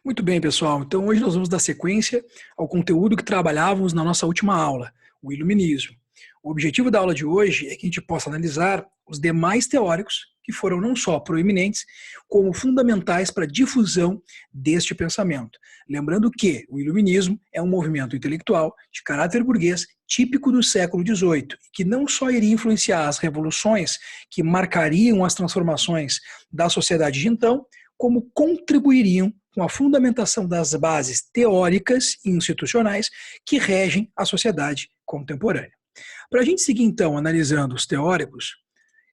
Muito bem, pessoal. Então, hoje nós vamos dar sequência ao conteúdo que trabalhávamos na nossa última aula, o Iluminismo. O objetivo da aula de hoje é que a gente possa analisar os demais teóricos que foram não só proeminentes, como fundamentais para a difusão deste pensamento. Lembrando que o Iluminismo é um movimento intelectual de caráter burguês típico do século XVIII, que não só iria influenciar as revoluções que marcariam as transformações da sociedade de então, como contribuiriam com a fundamentação das bases teóricas e institucionais que regem a sociedade contemporânea. Para a gente seguir, então, analisando os teóricos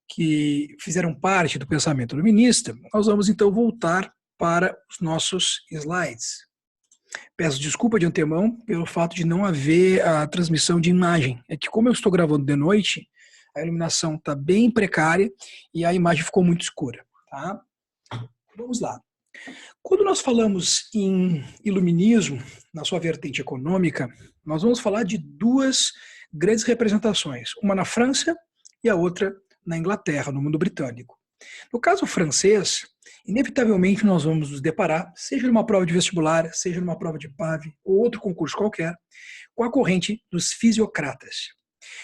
que fizeram parte do pensamento iluminista, nós vamos, então, voltar para os nossos slides. Peço desculpa de antemão pelo fato de não haver a transmissão de imagem. É que, como eu estou gravando de noite, a iluminação está bem precária e a imagem ficou muito escura. Tá? Vamos lá. Quando nós falamos em iluminismo, na sua vertente econômica, nós vamos falar de duas grandes representações, uma na França e a outra na Inglaterra, no mundo britânico. No caso francês, inevitavelmente nós vamos nos deparar, seja numa prova de vestibular, seja numa prova de PAV ou outro concurso qualquer, com a corrente dos fisiocratas.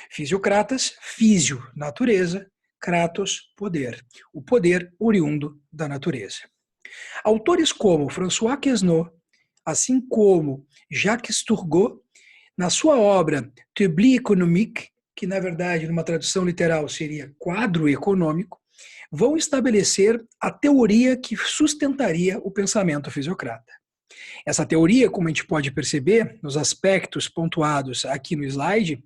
Fisiocratas, físio, natureza, kratos, poder. O poder oriundo da natureza. Autores como François Quesnot, assim como Jacques Turgot, na sua obra Tableau économique, que na verdade numa tradução literal seria quadro econômico, vão estabelecer a teoria que sustentaria o pensamento fisiocrata. Essa teoria, como a gente pode perceber nos aspectos pontuados aqui no slide,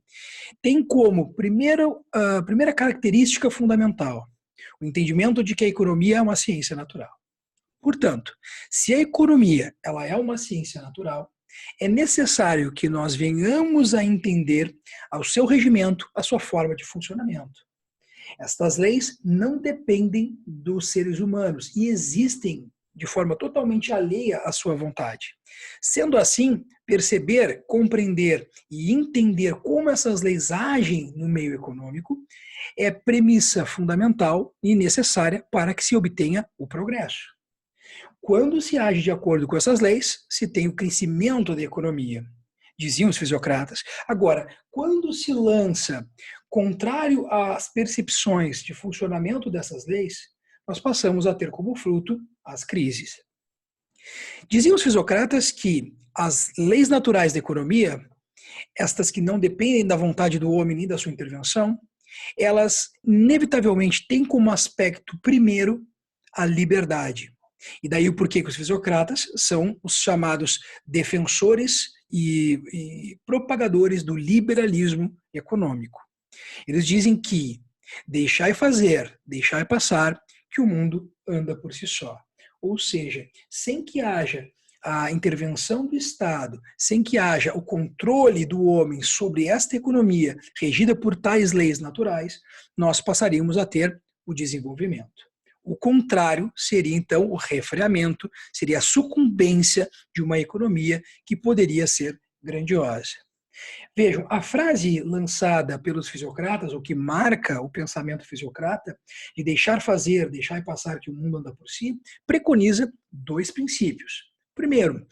tem como primeira característica fundamental o entendimento de que a economia é uma ciência natural. Portanto, se a economia ela é uma ciência natural, é necessário que nós venhamos a entender ao seu regimento, a sua forma de funcionamento. Estas leis não dependem dos seres humanos e existem de forma totalmente alheia à sua vontade. Sendo assim, perceber, compreender e entender como essas leis agem no meio econômico é premissa fundamental e necessária para que se obtenha o progresso. Quando se age de acordo com essas leis, se tem o crescimento da economia, diziam os fisiocratas. Agora, quando se lança contrário às percepções de funcionamento dessas leis, nós passamos a ter como fruto as crises. Diziam os fisiocratas que as leis naturais da economia, estas que não dependem da vontade do homem nem da sua intervenção, elas inevitavelmente têm como aspecto primeiro a liberdade. E daí o porquê que os fisiocratas são os chamados defensores e propagadores do liberalismo econômico. Eles dizem que deixai fazer, deixai passar, que o mundo anda por si só. Ou seja, sem que haja a intervenção do Estado, sem que haja o controle do homem sobre esta economia regida por tais leis naturais, nós passaríamos a ter o desenvolvimento. O contrário seria, então, o refreamento, seria a sucumbência de uma economia que poderia ser grandiosa. Vejam, a frase lançada pelos fisiocratas, o que marca o pensamento fisiocrata, de deixar fazer, deixar passar que o mundo anda por si, preconiza dois princípios. Primeiro,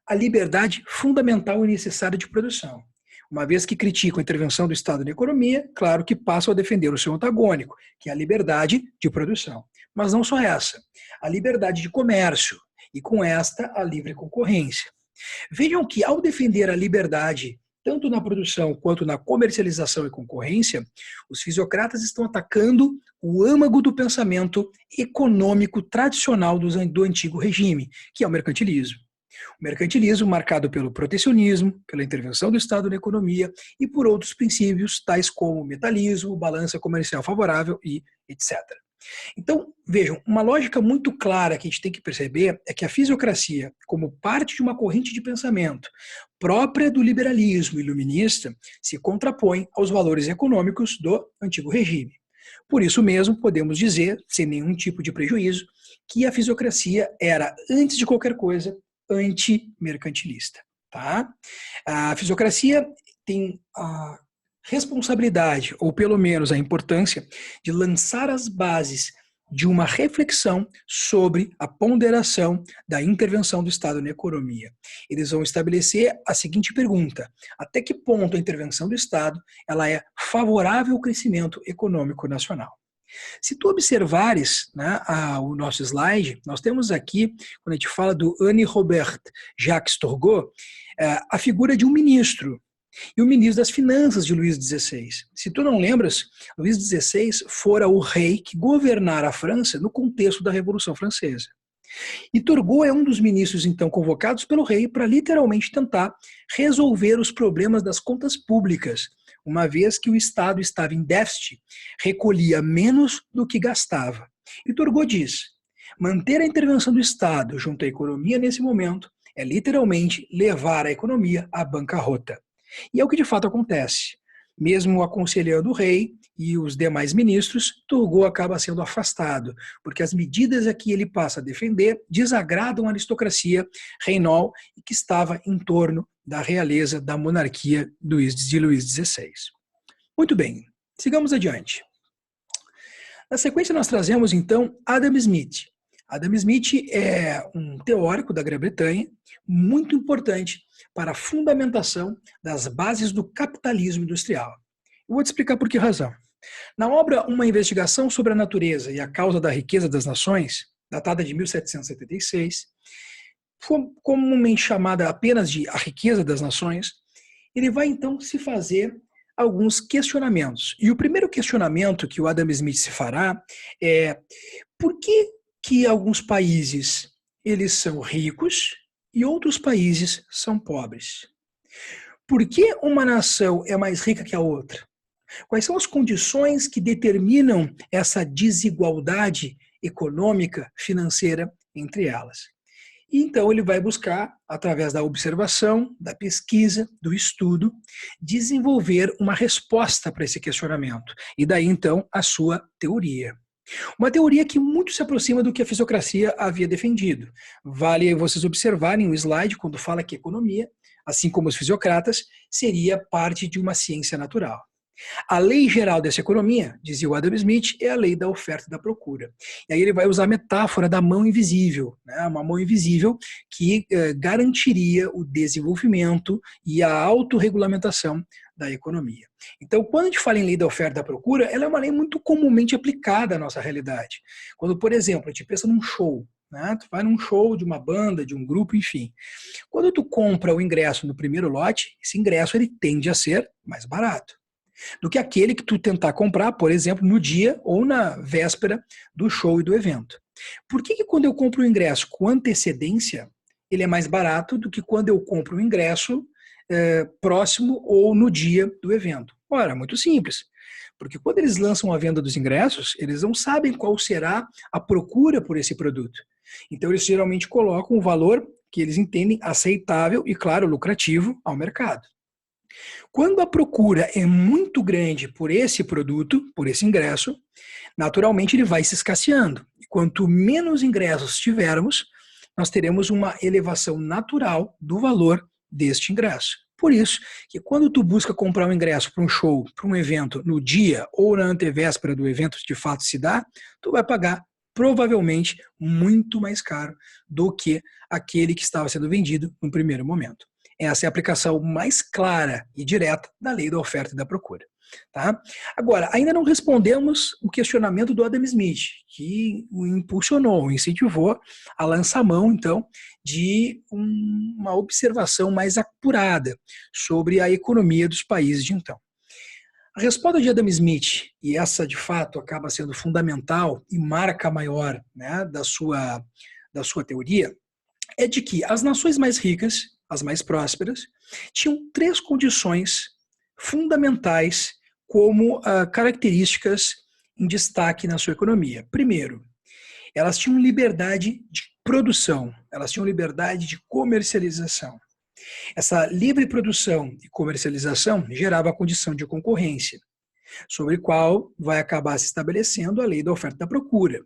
a liberdade fundamental e necessária de produção. Uma vez que criticam a intervenção do Estado na economia, claro que passam a defender o seu antagônico, que é a liberdade de produção. Mas não só essa, a liberdade de comércio e com esta a livre concorrência. Vejam que ao defender a liberdade, tanto na produção quanto na comercialização e concorrência, os fisiocratas estão atacando o âmago do pensamento econômico tradicional do antigo regime, que é o mercantilismo. O mercantilismo marcado pelo protecionismo, pela intervenção do Estado na economia e por outros princípios, tais como metalismo, balança comercial favorável e etc. Então, vejam, uma lógica muito clara que a gente tem que perceber é que a fisiocracia, como parte de uma corrente de pensamento própria do liberalismo iluminista, se contrapõe aos valores econômicos do antigo regime. Por isso mesmo, podemos dizer, sem nenhum tipo de prejuízo, que a fisiocracia era, antes de qualquer coisa, antimercantilista. Tá? A fisiocracia tem a responsabilidade, ou pelo menos a importância, de lançar as bases de uma reflexão sobre a ponderação da intervenção do Estado na economia. Eles vão estabelecer a seguinte pergunta: até que ponto a intervenção do Estado ela é favorável ao crescimento econômico nacional? Se tu observares, né, o nosso slide, nós temos aqui, quando a gente fala do Anne Robert Jacques Turgot, a figura de um ministro, e o ministro das Finanças de Luís XVI. Se tu não lembras, Luís XVI fora o rei que governara a França no contexto da Revolução Francesa. E Turgot é um dos ministros, então, convocados pelo rei para literalmente tentar resolver os problemas das contas públicas, uma vez que o Estado estava em déficit, recolhia menos do que gastava. E Turgot diz: manter a intervenção do Estado junto à economia nesse momento é literalmente levar a economia à bancarrota. E é o que de fato acontece. Mesmo aconselhando o rei e os demais ministros, Turgot acaba sendo afastado, porque as medidas a que ele passa a defender desagradam a aristocracia reinol e que estava em torno da realeza da monarquia de Luís XVI. Muito bem, sigamos adiante. Na sequência nós trazemos então Adam Smith. Adam Smith é um teórico da Grã-Bretanha muito importante para a fundamentação das bases do capitalismo industrial. Eu vou te explicar por que razão. Na obra Uma Investigação sobre a Natureza e a Causa da Riqueza das Nações, datada de 1776, comumente chamada apenas de A Riqueza das Nações, ele vai então se fazer alguns questionamentos. E o primeiro questionamento que o Adam Smith se fará é: por que alguns países eles são ricos e outros países são pobres? Por que uma nação é mais rica que a outra? Quais são as condições que determinam essa desigualdade econômica, financeira entre elas? E então ele vai buscar, através da observação, da pesquisa, do estudo, desenvolver uma resposta para esse questionamento. E daí então a sua teoria. Uma teoria que muito se aproxima do que a fisiocracia havia defendido. Vale vocês observarem o slide quando fala que a economia, assim como os fisiocratas, seria parte de uma ciência natural. A lei geral dessa economia, dizia o Adam Smith, é a lei da oferta e da procura. E aí ele vai usar a metáfora da mão invisível, né? Uma mão invisível que garantiria o desenvolvimento e a autorregulamentação da economia. Então, quando a gente fala em lei da oferta e da procura, ela é uma lei muito comumente aplicada à nossa realidade. Quando, por exemplo, a gente pensa num show, né? Tu vai num show de uma banda, de um grupo, enfim. Quando tu compra o ingresso no primeiro lote, esse ingresso ele tende a ser mais barato do que aquele que tu tentar comprar, por exemplo, no dia ou na véspera do show e do evento. Por que quando eu compro o ingresso com antecedência, ele é mais barato do que quando eu compro o ingresso próximo ou no dia do evento? Ora, muito simples. Porque quando eles lançam a venda dos ingressos, eles não sabem qual será a procura por esse produto. Então, eles geralmente colocam o valor que eles entendem aceitável e, claro, lucrativo ao mercado. Quando a procura é muito grande por esse produto, por esse ingresso, naturalmente ele vai se escasseando. E quanto menos ingressos tivermos, nós teremos uma elevação natural do valor deste ingresso. Por isso que quando tu busca comprar um ingresso para um show, para um evento no dia ou na antevéspera do evento de fato se dá, tu vai pagar provavelmente muito mais caro do que aquele que estava sendo vendido no primeiro momento. Essa é a aplicação mais clara e direta da lei da oferta e da procura. Tá? Agora, ainda não respondemos o questionamento do Adam Smith, que o impulsionou, o incentivou a lançar mão, então, de uma observação mais apurada sobre a economia dos países de então. A resposta de Adam Smith, e essa de fato acaba sendo fundamental e marca maior, né, da sua teoria, é de que as nações mais ricas, as mais prósperas, tinham três condições fundamentais como características em destaque na sua economia. Primeiro, elas tinham liberdade de produção, elas tinham liberdade de comercialização. Essa livre produção e comercialização gerava a condição de concorrência, sobre a qual vai acabar se estabelecendo a lei da oferta e da procura.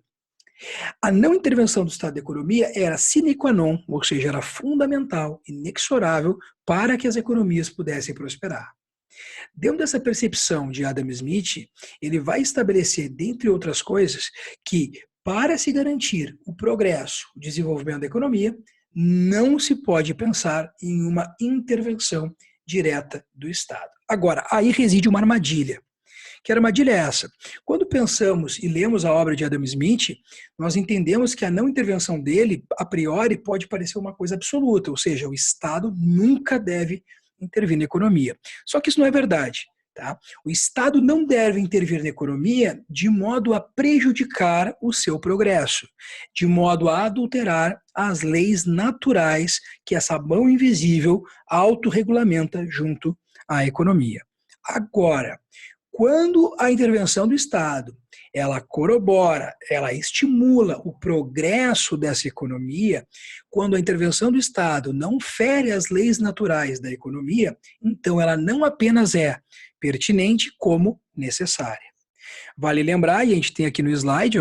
A não intervenção do Estado da economia era sine qua non, ou seja, era fundamental, inexorável para que as economias pudessem prosperar. Dentro dessa percepção de Adam Smith, ele vai estabelecer, dentre outras coisas, que Para se garantir o progresso, o desenvolvimento da economia, não se pode pensar em uma intervenção direta do Estado. Agora, aí reside uma armadilha. Que armadilha é essa? Quando pensamos e lemos a obra de Adam Smith, nós entendemos que a não intervenção dele, a priori, pode parecer uma coisa absoluta, ou seja, o Estado nunca deve intervir na economia. Só que isso não é verdade. Tá? O Estado não deve intervir na economia de modo a prejudicar o seu progresso, de modo a adulterar as leis naturais que essa mão invisível autorregulamenta junto à economia. Agora, quando a intervenção do Estado, ela corrobora, ela estimula o progresso dessa economia, quando a intervenção do Estado não fere as leis naturais da economia, então ela não apenas é pertinente, como necessária. Vale lembrar, e a gente tem aqui no slide,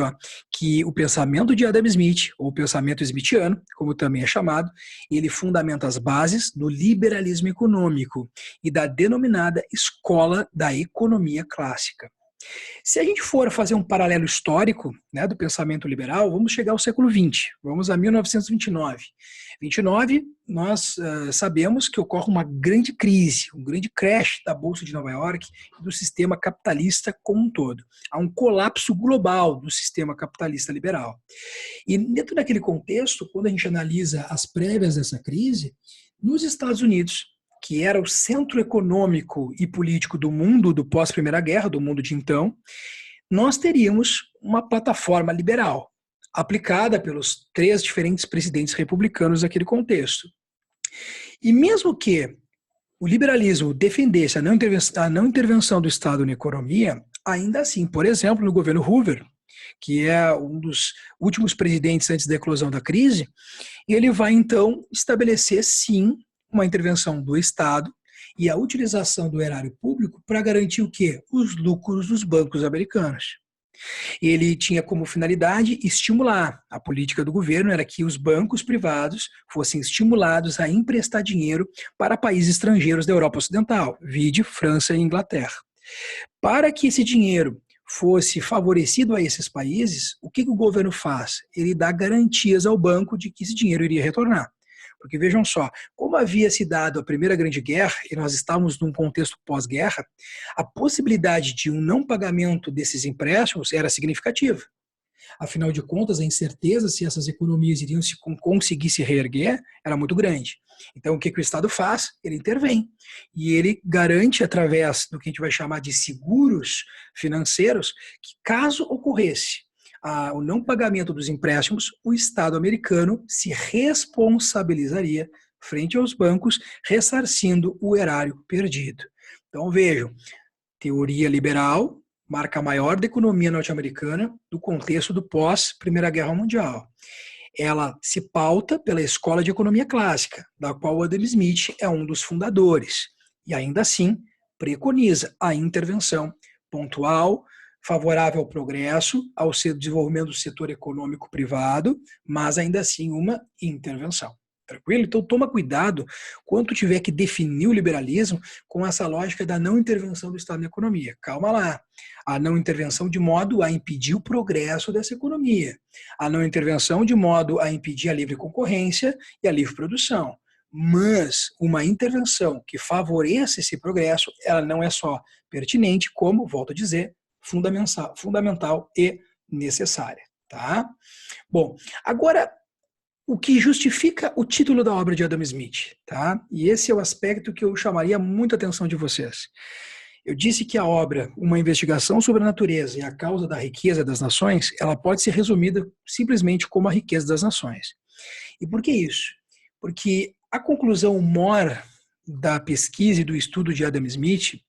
que o pensamento de Adam Smith, ou pensamento smithiano, como também é chamado, ele fundamenta as bases do liberalismo econômico e da denominada escola da economia clássica. Se a gente for fazer um paralelo histórico, né, do pensamento liberal, vamos chegar ao século XX, vamos a 1929. 29, nós sabemos que ocorre uma grande crise, um grande crash da Bolsa de Nova York e do sistema capitalista como um todo. Há um colapso global do sistema capitalista liberal. E dentro daquele contexto, quando a gente analisa as prévias dessa crise, nos Estados Unidos, que era o centro econômico e político do mundo do pós-Primeira Guerra, do mundo de então, nós teríamos uma plataforma liberal, aplicada pelos 3 diferentes presidentes republicanos naquele contexto. E mesmo que o liberalismo defendesse a não intervenção do Estado na economia, ainda assim, por exemplo, no governo Hoover, que é um dos últimos presidentes antes da eclosão da crise, ele vai então estabelecer, sim, uma intervenção do Estado e a utilização do erário público para garantir o quê? Os lucros dos bancos americanos. Ele tinha como finalidade estimular. A política do governo era que os bancos privados fossem estimulados a emprestar dinheiro para países estrangeiros da Europa Ocidental, vide França e Inglaterra. Para que esse dinheiro fosse favorecido a esses países, o que o governo faz? Ele dá garantias ao banco de que esse dinheiro iria retornar. Porque vejam só, como havia se dado a Primeira Grande Guerra, e nós estávamos num contexto pós-guerra, a possibilidade de um não pagamento desses empréstimos era significativa. Afinal de contas, a incerteza se essas economias iriam conseguir se reerguer era muito grande. Então, o que o Estado faz? Ele intervém. E ele garante, através do que a gente vai chamar de seguros financeiros, que caso ocorresse o não pagamento dos empréstimos, o Estado americano se responsabilizaria frente aos bancos, ressarcindo o erário perdido. Então, vejam, teoria liberal marca a maior da economia norte-americana do contexto do pós-Primeira Guerra Mundial. Ela se pauta pela escola de economia clássica, da qual Adam Smith é um dos fundadores, e ainda assim preconiza a intervenção pontual, favorável ao progresso, ao desenvolvimento do setor econômico privado, mas ainda assim uma intervenção. Tranquilo? Então toma cuidado quando tiver que definir o liberalismo com essa lógica da não intervenção do Estado na economia. Calma lá. A não intervenção de modo a impedir o progresso dessa economia. A não intervenção de modo a impedir a livre concorrência e a livre produção. Mas uma intervenção que favoreça esse progresso, ela não é só pertinente, como, volto a dizer, fundamental e necessária. Tá? Bom, agora o que justifica o título da obra de Adam Smith, tá? E esse é o aspecto que eu chamaria muito a atenção de vocês. Eu disse que a obra, uma investigação sobre a natureza e a causa da riqueza das nações, ela pode ser resumida simplesmente como a riqueza das nações. E por que isso? Porque a conclusão maior da pesquisa e do estudo de Adam Smith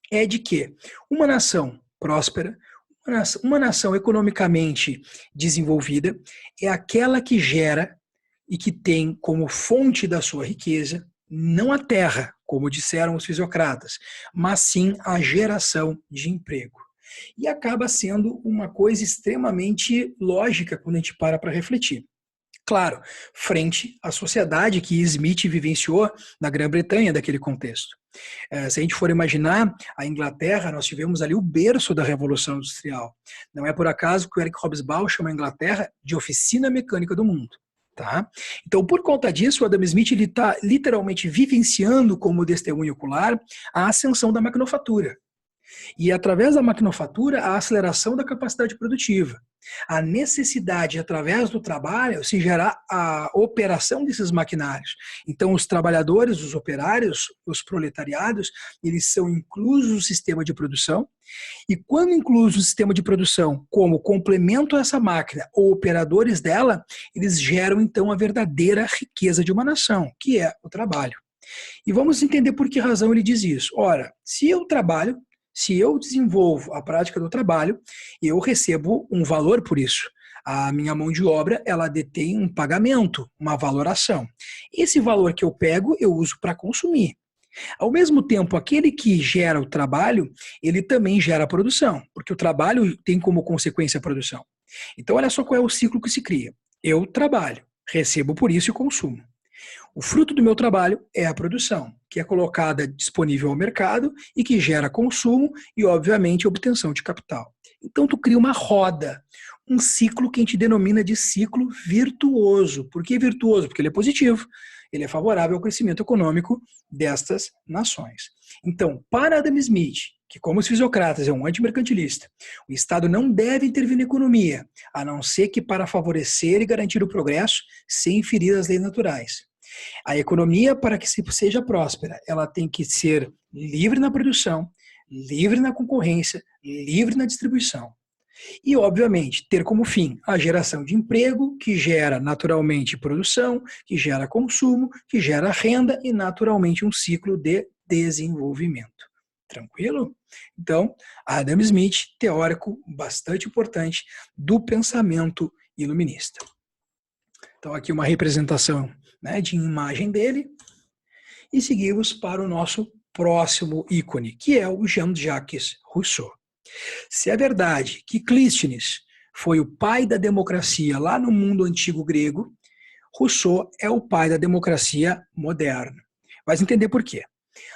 é de que uma nação próspera, uma nação economicamente desenvolvida é aquela que gera e que tem como fonte da sua riqueza não a terra, como disseram os fisiocratas, mas sim a geração de emprego. E acaba sendo uma coisa extremamente lógica quando a gente para refletir. Claro, frente à sociedade que Smith vivenciou na Grã-Bretanha daquele contexto. Se a gente for imaginar, a Inglaterra, nós tivemos ali o berço da Revolução Industrial. Não é por acaso que o Eric Hobsbawm chama a Inglaterra de oficina mecânica do mundo. Tá? Então, por conta disso, o Adam Smith está literalmente vivenciando como testemunho ocular a ascensão da maquinofatura. E, através da maquinofatura, a aceleração da capacidade produtiva. A necessidade, através do trabalho, se gerar a operação desses maquinários. Então, os trabalhadores, os operários, os proletariados, eles são inclusos no sistema de produção. E quando inclusos no sistema de produção, como complemento a essa máquina ou operadores dela, eles geram, então, a verdadeira riqueza de uma nação, que é o trabalho. E vamos entender por que razão ele diz isso. Ora, se eu trabalho, se eu desenvolvo a prática do trabalho, eu recebo um valor por isso. A minha mão de obra, ela detém um pagamento, uma valoração. Esse valor que eu pego, eu uso para consumir. Ao mesmo tempo, aquele que gera o trabalho, ele também gera a produção, porque o trabalho tem como consequência a produção. Então, olha só qual é o ciclo que se cria. Eu trabalho, recebo por isso e consumo. O fruto do meu trabalho é a produção, que é colocada disponível ao mercado e que gera consumo e, obviamente, obtenção de capital. Então, tu cria uma roda, um ciclo que a gente denomina de ciclo virtuoso. Por que virtuoso? Porque ele é positivo, ele é favorável ao crescimento econômico destas nações. Então, para Adam Smith, que como os fisiocratas é um antimercantilista, o Estado não deve intervir na economia, a não ser que para favorecer e garantir o progresso sem ferir as leis naturais. A economia, para que seja próspera, ela tem que ser livre na produção, livre na concorrência, livre na distribuição. E, obviamente, ter como fim a geração de emprego, que gera naturalmente produção, que gera consumo, que gera renda e, naturalmente, um ciclo de desenvolvimento. Tranquilo? Então, Adam Smith, teórico bastante importante do pensamento iluminista. Então, aqui uma representação, né, de imagem dele. E seguimos para o nosso próximo ícone, que é o Jean-Jacques Rousseau. Se é verdade que Clístenes foi o pai da democracia lá no mundo antigo grego, Rousseau é o pai da democracia moderna. Vai entender por quê.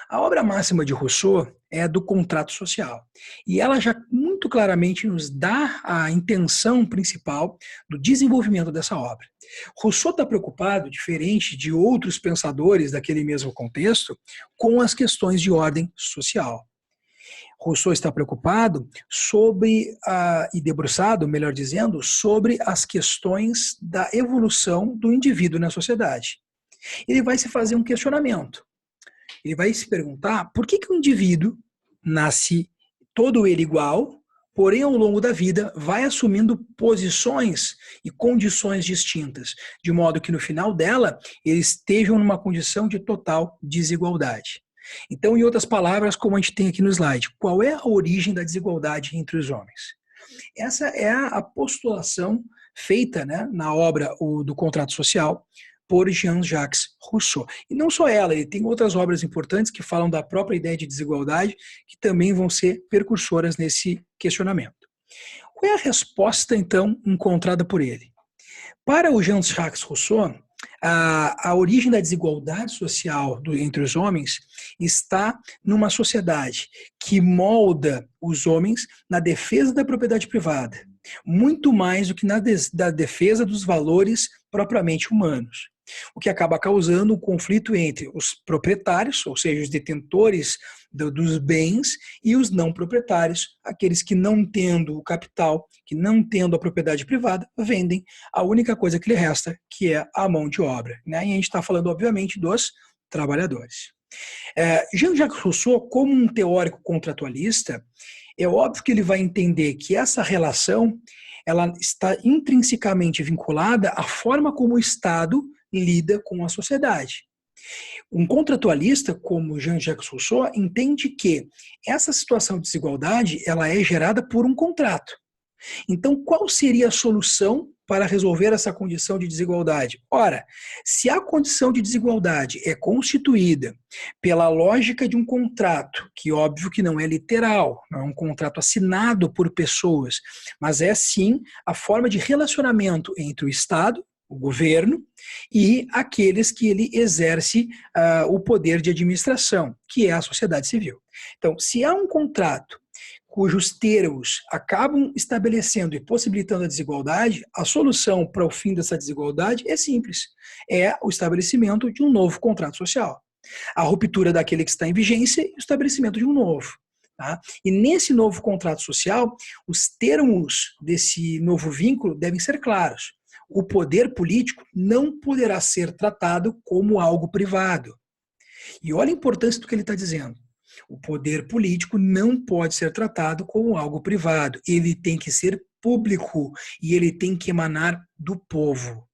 A obra máxima de Rousseau é a do contrato social. E ela já muito claramente nos dá a intenção principal do desenvolvimento dessa obra. Rousseau está preocupado, diferente de outros pensadores daquele mesmo contexto, com as questões de ordem social. Rousseau está preocupado e debruçado, melhor dizendo, sobre as questões da evolução do indivíduo na sociedade. Ele vai se fazer um questionamento. Ele vai se perguntar por que o indivíduo nasce todo ele igual, porém ao longo da vida vai assumindo posições e condições distintas, de modo que no final dela eles estejam numa condição de total desigualdade. Então, em outras palavras, como a gente tem aqui no slide, qual é a origem da desigualdade entre os homens? Essa é a postulação feita, né, na obra do Contrato Social por Jean-Jacques Rousseau. E não só ela, ele tem outras obras importantes que falam da própria ideia de desigualdade, que também vão ser percursoras nesse questionamento. Qual é a resposta, então, encontrada por ele? Para o Jean-Jacques Rousseau, a origem da desigualdade social entre os homens está numa sociedade que molda os homens na defesa da propriedade privada, muito mais do que na defesa dos valores propriamente humanos, o que acaba causando um conflito entre os proprietários, ou seja, os detentores dos bens, e os não proprietários, aqueles que não tendo o capital, que não tendo a propriedade privada, vendem a única coisa que lhe resta, que é a mão de obra. Né? E a gente está falando, obviamente, dos trabalhadores. Jean-Jacques Rousseau, como um teórico contratualista, é óbvio que ele vai entender que essa relação ela está intrinsecamente vinculada à forma como o Estado lida com a sociedade. Um contratualista, como Jean-Jacques Rousseau, entende que essa situação de desigualdade ela é gerada por um contrato. Então, qual seria a solução para resolver essa condição de desigualdade? Ora, se a condição de desigualdade é constituída pela lógica de um contrato, que óbvio que não é literal, não é um contrato assinado por pessoas, mas é sim a forma de relacionamento entre o Estado o governo, e aqueles que ele exerce o poder de administração, que é a sociedade civil. Então, se há um contrato cujos termos acabam estabelecendo e possibilitando a desigualdade, a solução para o fim dessa desigualdade é simples, é o estabelecimento de um novo contrato social. A ruptura daquele que está em vigência e o estabelecimento de um novo. Tá? E nesse novo contrato social, os termos desse novo vínculo devem ser claros. O poder político não poderá ser tratado como algo privado. E olha a importância do que ele está dizendo. O poder político não pode ser tratado como algo privado. Ele tem que ser público e ele tem que emanar do povo.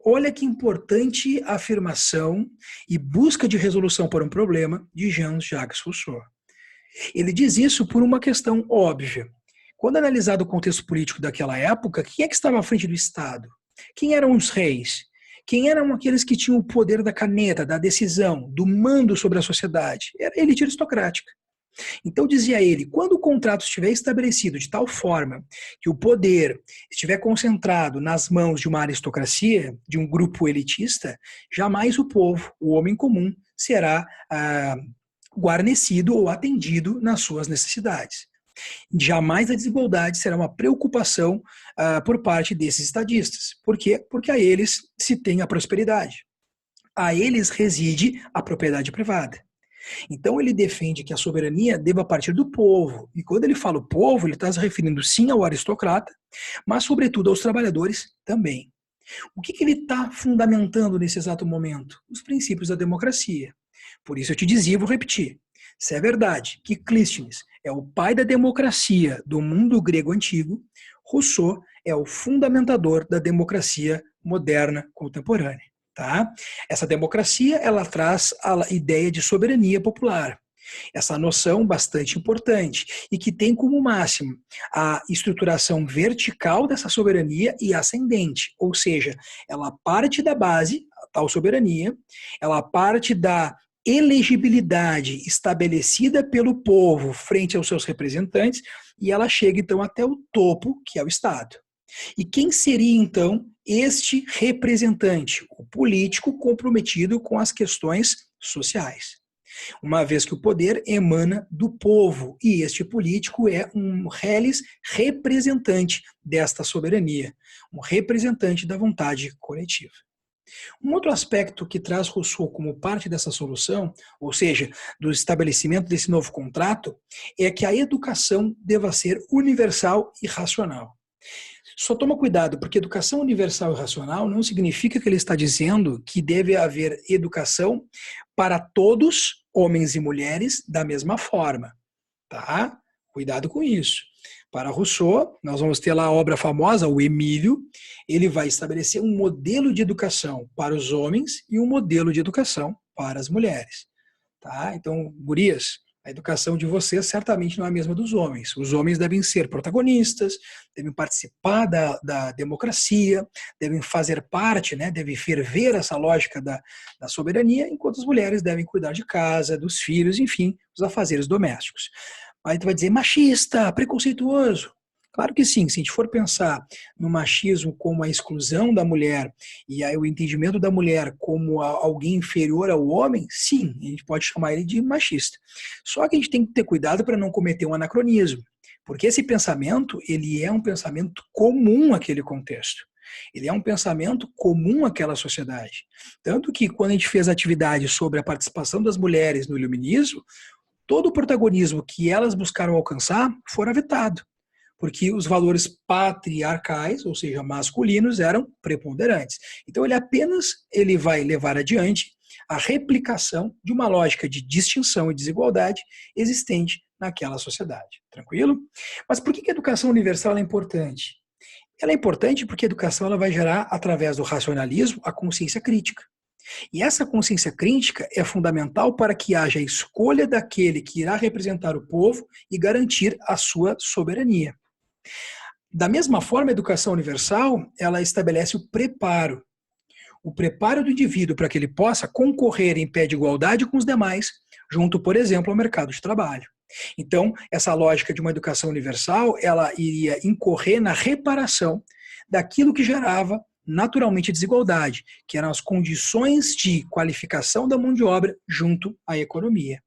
Olha que importante afirmação e busca de resolução para um problema de Jean-Jacques Rousseau. Ele diz isso por uma questão óbvia. Quando analisado o contexto político daquela época, quem é que estava à frente do Estado? Quem eram os reis? Quem eram aqueles que tinham o poder da caneta, da decisão, do mando sobre a sociedade? Era a elite aristocrática. Então, dizia ele, quando o contrato estiver estabelecido de tal forma que o poder estiver concentrado nas mãos de uma aristocracia, de um grupo elitista, jamais o povo, o homem comum, será guarnecido ou atendido nas suas necessidades. Jamais a desigualdade será uma preocupação por parte desses estadistas. Por quê? Porque a eles se tem a prosperidade. A eles reside a propriedade privada. Então ele defende que a soberania deva partir do povo. E quando ele fala o povo, ele está se referindo sim ao aristocrata, mas sobretudo aos trabalhadores também. O que ele está fundamentando nesse exato momento? Os princípios da democracia. Por isso eu te dizia e vou repetir. Se é verdade que Clístenes é o pai da democracia do mundo grego antigo, Rousseau é o fundamentador da democracia moderna contemporânea. Tá? Essa democracia ela traz a ideia de soberania popular. Essa noção bastante importante e que tem como máximo a estruturação vertical dessa soberania e ascendente, ou seja, ela parte da base, a tal soberania, ela parte da elegibilidade estabelecida pelo povo frente aos seus representantes e ela chega então até o topo, que é o Estado. E quem seria então este representante? O político comprometido com as questões sociais. Uma vez que o poder emana do povo e este político é um reles representante desta soberania, um representante da vontade coletiva. Um outro aspecto que traz Rousseau como parte dessa solução, ou seja, do estabelecimento desse novo contrato, é que a educação deva ser universal e racional. Só toma cuidado, porque educação universal e racional não significa que ele está dizendo que deve haver educação para todos, homens e mulheres, da mesma forma. Tá? Cuidado com isso. Para Rousseau, nós vamos ter lá a obra famosa, o Emílio, ele vai estabelecer um modelo de educação para os homens e um modelo de educação para as mulheres. Tá? Então, gurias, a educação de vocês certamente não é a mesma dos homens. Os homens devem ser protagonistas, devem participar da democracia, devem fazer parte, né, devem ferver essa lógica da soberania, enquanto as mulheres devem cuidar de casa, dos filhos, enfim, os afazeres domésticos. Aí tu vai dizer machista, preconceituoso. Claro que sim, se a gente for pensar no machismo como a exclusão da mulher e aí o entendimento da mulher como alguém inferior ao homem, sim, a gente pode chamar ele de machista. Só que a gente tem que ter cuidado para não cometer um anacronismo, porque esse pensamento, ele é um pensamento comum àquele contexto. Ele é um pensamento comum àquela sociedade. Tanto que quando a gente fez atividade sobre a participação das mulheres no iluminismo, todo o protagonismo que elas buscaram alcançar fora vetado, porque os valores patriarcais, ou seja, masculinos, eram preponderantes. Então ele vai levar adiante a replicação de uma lógica de distinção e desigualdade existente naquela sociedade. Tranquilo? Mas por que a educação universal é importante? Ela é importante porque a educação ela vai gerar, através do racionalismo, a consciência crítica. E essa consciência crítica é fundamental para que haja a escolha daquele que irá representar o povo e garantir a sua soberania. Da mesma forma, a educação universal, ela estabelece o preparo do indivíduo para que ele possa concorrer em pé de igualdade com os demais, junto, por exemplo, ao mercado de trabalho. Então, essa lógica de uma educação universal, ela iria incorrer na reparação daquilo que gerava naturalmente a desigualdade, que eram as condições de qualificação da mão de obra junto à economia.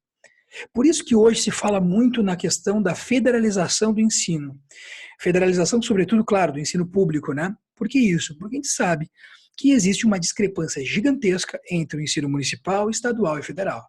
Por isso que hoje se fala muito na questão da federalização do ensino. Federalização, sobretudo, claro, do ensino público, né? Por que isso? Porque a gente sabe que existe uma discrepância gigantesca entre o ensino municipal, estadual e federal.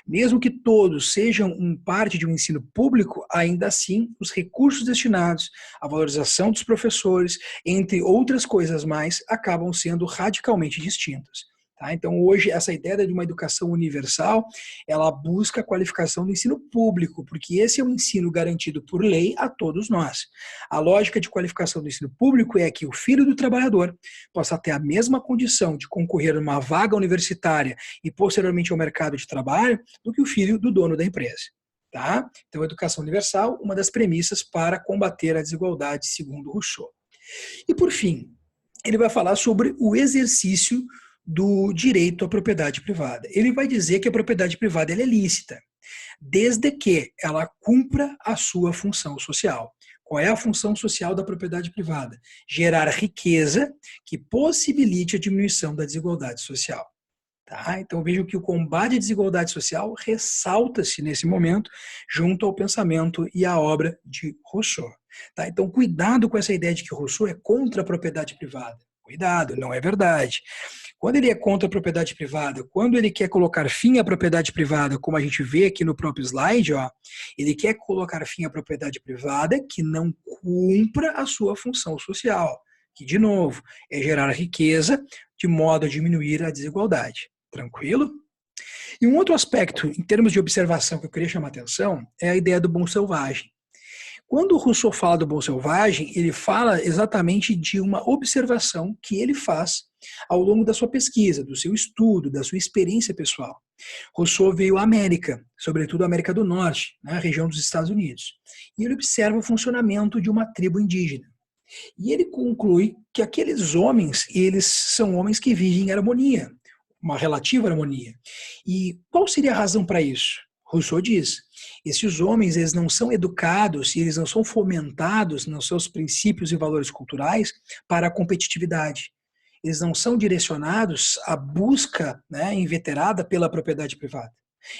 Mesmo que todos sejam parte de um ensino público, ainda assim, os recursos destinados à valorização dos professores, entre outras coisas mais, acabam sendo radicalmente distintos. Tá? Então, hoje, essa ideia de uma educação universal, ela busca a qualificação do ensino público, porque esse é um ensino garantido por lei a todos nós. A lógica de qualificação do ensino público é que o filho do trabalhador possa ter a mesma condição de concorrer a uma vaga universitária e, posteriormente, ao mercado de trabalho, do que o filho do dono da empresa. Tá? Então, a educação universal, uma das premissas para combater a desigualdade, segundo Rousseau. E, por fim, ele vai falar sobre o exercício do direito à propriedade privada. Ele vai dizer que a propriedade privada ela é lícita, desde que ela cumpra a sua função social. Qual é a função social da propriedade privada? Gerar riqueza que possibilite a diminuição da desigualdade social. Tá? Então vejam que o combate à desigualdade social ressalta-se nesse momento junto ao pensamento e à obra de Rousseau. Tá? Então cuidado com essa ideia de que Rousseau é contra a propriedade privada. Cuidado, não é verdade. Quando ele é contra a propriedade privada, quando ele quer colocar fim à propriedade privada, como a gente vê aqui no próprio slide, ó, ele quer colocar fim à propriedade privada que não cumpra a sua função social, que, de novo, é gerar riqueza de modo a diminuir a desigualdade. Tranquilo? E um outro aspecto, em termos de observação, que eu queria chamar a atenção, é a ideia do bom selvagem. Quando o Rousseau fala do bom selvagem, ele fala exatamente de uma observação que ele faz ao longo da sua pesquisa, do seu estudo, da sua experiência pessoal. Rousseau veio à América, sobretudo à América do Norte, na região dos Estados Unidos, e ele observa o funcionamento de uma tribo indígena. E ele conclui que aqueles homens, eles são homens que vivem em harmonia, uma relativa harmonia. E qual seria a razão para isso? Rousseau diz, esses homens eles não são educados e eles não são fomentados nos seus princípios e valores culturais para a competitividade. Eles não são direcionados à busca, né, inveterada pela propriedade privada.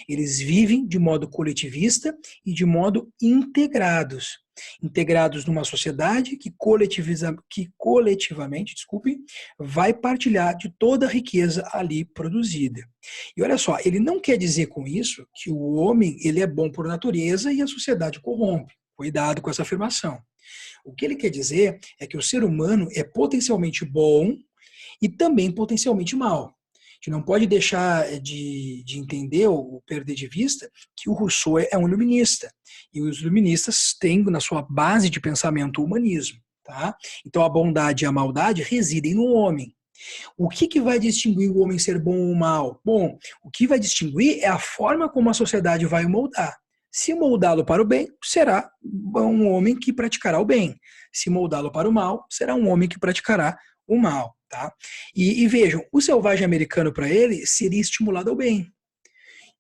Eles vivem de modo coletivista e de modo integrados. Integrados numa sociedade que coletivamente, vai partilhar de toda a riqueza ali produzida. E olha só, ele não quer dizer com isso que o homem ele é bom por natureza e a sociedade corrompe. Cuidado com essa afirmação. O que ele quer dizer é que o ser humano é potencialmente bom e também potencialmente mal. A gente não pode deixar de entender ou perder de vista que o Rousseau é um iluminista. E os iluministas têm na sua base de pensamento o humanismo. Tá? Então a bondade e a maldade residem no homem. O que vai distinguir o homem ser bom ou mal? Bom, o que vai distinguir é a forma como a sociedade vai o moldar. Se moldá-lo para o bem, será um homem que praticará o bem. Se moldá-lo para o mal, será um homem que praticará o mal. Tá? E vejam, o selvagem americano para ele seria estimulado ao bem.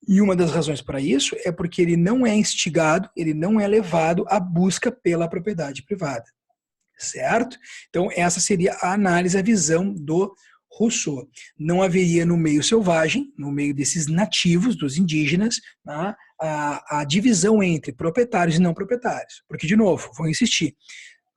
E uma das razões para isso é porque ele não é instigado, ele não é levado à busca pela propriedade privada. Certo? Então essa seria a análise, a visão do Rousseau. Não haveria no meio selvagem, no meio desses nativos, dos indígenas, tá, a divisão entre proprietários e não proprietários. Porque, de novo, vou insistir,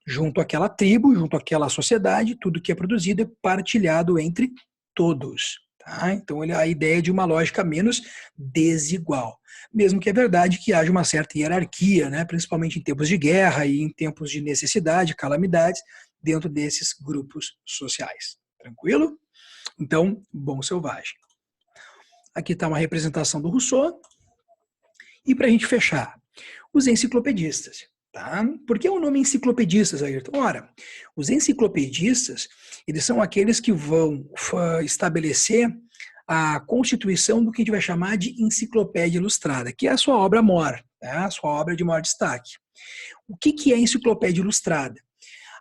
junto àquela tribo, junto àquela sociedade, tudo que é produzido é partilhado entre todos. Tá? Então, a ideia de uma lógica menos desigual. Mesmo que é verdade que haja uma certa hierarquia, né? Principalmente em tempos de guerra e em tempos de necessidade, calamidades, dentro desses grupos sociais. Tranquilo? Então, bom selvagem. Aqui está uma representação do Rousseau. E para a gente fechar, os enciclopedistas. Tá? Por que o nome enciclopedistas, Ayrton? Ora, os enciclopedistas, eles são aqueles que vão estabelecer a constituição do que a gente vai chamar de enciclopédia ilustrada, que é a sua obra maior, tá? A sua obra de maior destaque. O que é a enciclopédia ilustrada?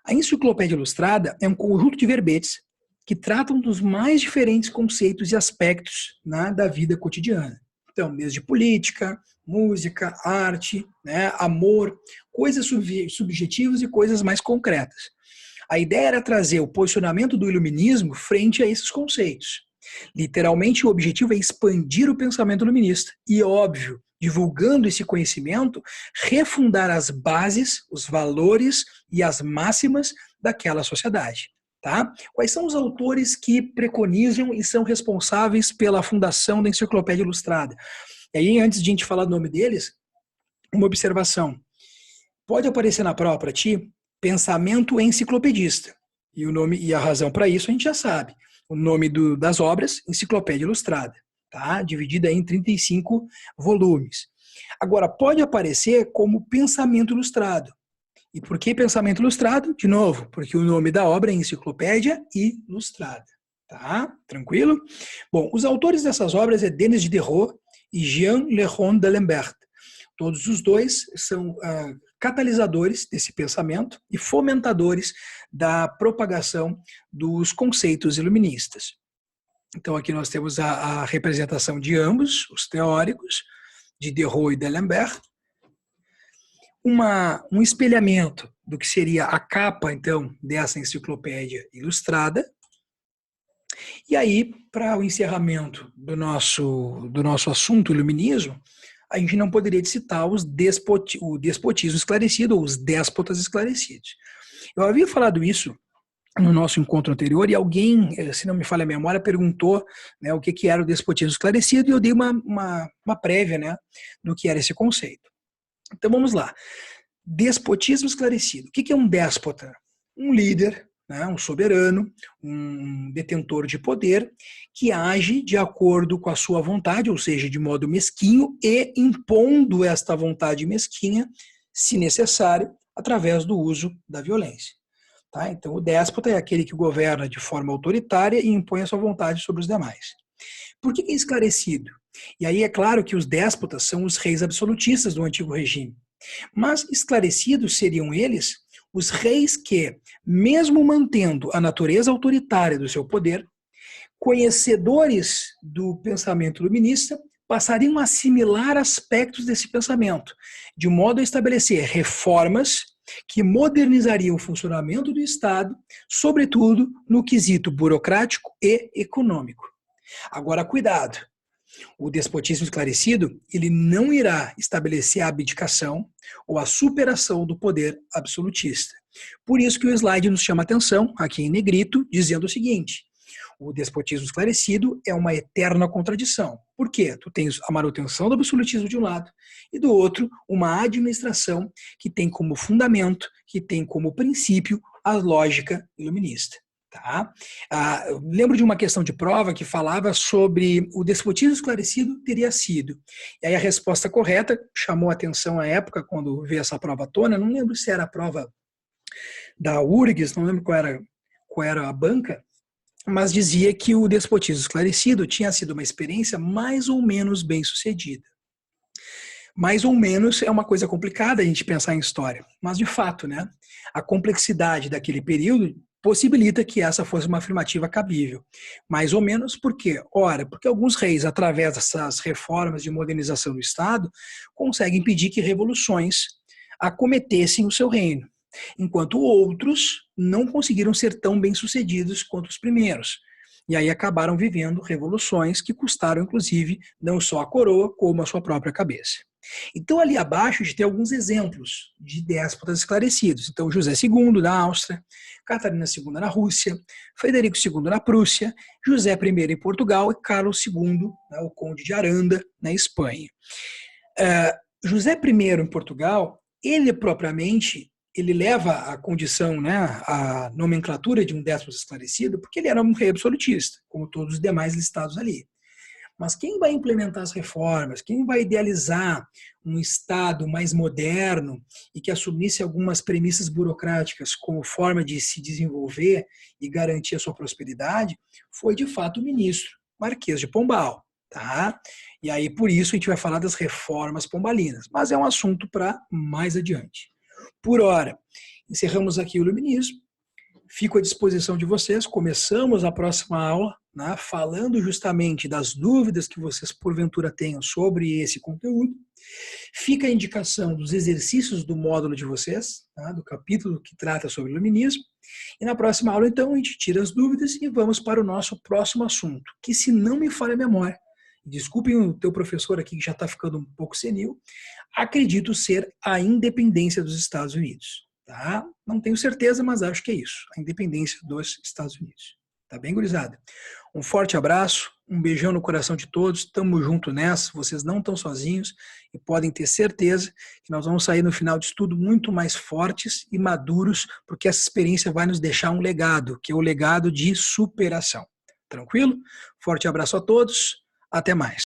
A enciclopédia ilustrada é um conjunto de verbetes que tratam dos mais diferentes conceitos e aspectos, né, da vida cotidiana. Então, desde política, música, arte, né, amor, coisas subjetivas e coisas mais concretas. A ideia era trazer o posicionamento do iluminismo frente a esses conceitos. Literalmente, o objetivo é expandir o pensamento iluminista e, óbvio, divulgando esse conhecimento, refundar as bases, os valores e as máximas daquela sociedade. Tá? Quais são os autores que preconizam e são responsáveis pela fundação da Enciclopédia Ilustrada? E aí, antes de a gente falar do nome deles, uma observação. Pode aparecer na prova para ti pensamento enciclopedista. E o nome e a razão para isso a gente já sabe. O nome das obras, Enciclopédia Ilustrada, tá? Dividida em 35 volumes. Agora, pode aparecer como pensamento ilustrado. E por que pensamento ilustrado? De novo, porque o nome da obra é Enciclopédia Ilustrada. Tá? Tranquilo? Bom, os autores dessas obras é Denis Diderot e Jean Leron d'Alembert. Todos os dois são catalisadores desse pensamento e fomentadores da propagação dos conceitos iluministas. Então aqui nós temos a representação de ambos, os teóricos, Diderot e d'Alembert, um espelhamento do que seria a capa, então, dessa enciclopédia ilustrada. E aí, para o encerramento do nosso assunto, iluminismo, a gente não poderia citar o despotismo esclarecido, ou os déspotas esclarecidos. Eu havia falado isso no nosso encontro anterior e alguém, se não me falha a memória, perguntou, né, o que era o despotismo esclarecido e eu dei uma prévia, né, do que era esse conceito. Então vamos lá. Despotismo esclarecido. O que é um déspota? Um líder, né, um soberano, um detentor de poder que age de acordo com a sua vontade, ou seja, de modo mesquinho e impondo esta vontade mesquinha, se necessário, através do uso da violência. Tá? Então o déspota é aquele que governa de forma autoritária e impõe a sua vontade sobre os demais. Por que é esclarecido? E aí é claro que os déspotas são os reis absolutistas do antigo regime. Mas esclarecidos seriam eles os reis que, mesmo mantendo a natureza autoritária do seu poder, conhecedores do pensamento iluminista, passariam a assimilar aspectos desse pensamento, de modo a estabelecer reformas que modernizariam o funcionamento do Estado, sobretudo no quesito burocrático e econômico. Agora, cuidado! O despotismo esclarecido, ele não irá estabelecer a abdicação ou a superação do poder absolutista. Por isso que o slide nos chama a atenção, aqui em negrito, dizendo o seguinte: o despotismo esclarecido é uma eterna contradição. Por quê? Tu tens a manutenção do absolutismo de um lado e do outro uma administração que tem como fundamento, que tem como princípio a lógica iluminista. Tá? Lembro de uma questão de prova que falava sobre o despotismo esclarecido teria sido. E aí a resposta correta chamou a atenção à época, quando veio essa prova à tona, não lembro se era a prova da URGS, não lembro qual era a banca, mas dizia que o despotismo esclarecido tinha sido uma experiência mais ou menos bem sucedida. Mais ou menos é uma coisa complicada a gente pensar em história, mas de fato, né, a complexidade daquele período possibilita que essa fosse uma afirmativa cabível. Mais ou menos por quê? Ora, porque alguns reis, através dessas reformas de modernização do Estado, conseguem impedir que revoluções acometessem o seu reino, enquanto outros não conseguiram ser tão bem-sucedidos quanto os primeiros. E aí acabaram vivendo revoluções que custaram, inclusive, não só a coroa, como a sua própria cabeça. Então, ali abaixo, a gente tem alguns exemplos de déspotas esclarecidos. Então, José II na Áustria, Catarina II na Rússia, Frederico II na Prússia, José I em Portugal e Carlos II, né, o conde de Aranda, na Espanha. José I em Portugal, ele propriamente, ele leva a condição, né, a nomenclatura de um déspota esclarecido, porque ele era um rei absolutista, como todos os demais listados ali. Mas quem vai implementar as reformas, quem vai idealizar um Estado mais moderno e que assumisse algumas premissas burocráticas como forma de se desenvolver e garantir a sua prosperidade, foi de fato o ministro Marquês de Pombal. Tá? E aí por isso a gente vai falar das reformas pombalinas, mas é um assunto para mais adiante. Por hora, encerramos aqui o iluminismo. Fico à disposição de vocês. Começamos a próxima aula né, falando justamente das dúvidas que vocês porventura tenham sobre esse conteúdo. Fica a indicação dos exercícios do módulo de vocês, tá, do capítulo que trata sobre iluminismo. E na próxima aula, então, a gente tira as dúvidas e vamos para o nosso próximo assunto, que, se não me falha a memória, desculpem o teu professor aqui que já está ficando um pouco senil, acredito ser a independência dos Estados Unidos. Tá? Não tenho certeza, mas acho que é isso, a independência dos Estados Unidos. Tá bem, gurizada? Um forte abraço, um beijão no coração de todos, tamo junto nessa, vocês não estão sozinhos e podem ter certeza que nós vamos sair no final de estudo muito mais fortes e maduros, porque essa experiência vai nos deixar um legado, que é o legado de superação. Tranquilo? Forte abraço a todos, até mais.